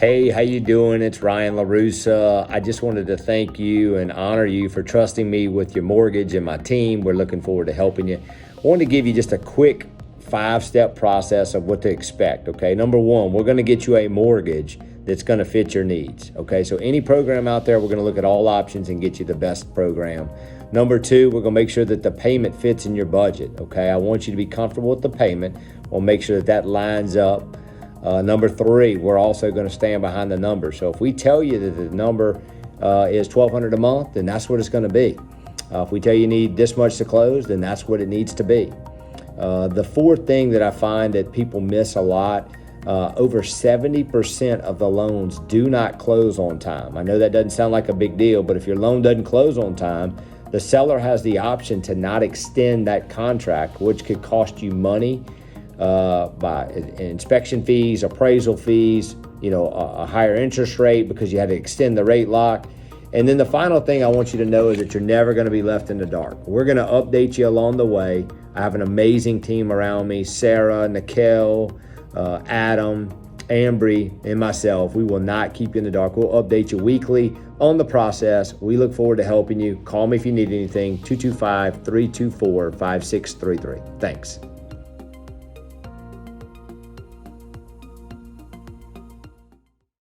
Hey, how you doing? It's Ryan Larussa. I just wanted to thank you and honor you for trusting me with your mortgage and my team. We're looking forward to helping you. I wanted to give you just a quick 5-step process of what to expect, okay? Number one, we're gonna get you a mortgage that's gonna fit your needs, okay? So any program out there, we're gonna look at all options and get you the best program. Number two, we're gonna make sure that the payment fits in your budget, okay? I want you to be comfortable with the payment. We'll make sure that that lines up. Number three, we're also going to stand behind the number. So if we tell you that the number is $1,200 a month, then that's what it's going to be. If we tell you need this much to close, then that's what it needs to be. The fourth thing that I find that people miss a lot, over 70% of the loans do not close on time. I know that doesn't sound like a big deal, but if your loan doesn't close on time, the seller has the option to not extend that contract, which could cost you money. By inspection fees, appraisal fees, a higher interest rate because you had to extend the rate lock. And then the final thing I want you to know is that you're never going to be left in the dark. We're going to update you along the way. I have an amazing team around me, Sarah, Nikhil, Adam, Ambry, and myself. We will not keep you in the dark. We'll update you weekly on the process. We look forward to helping you. Call me if you need anything, 225-324-5633. Thanks.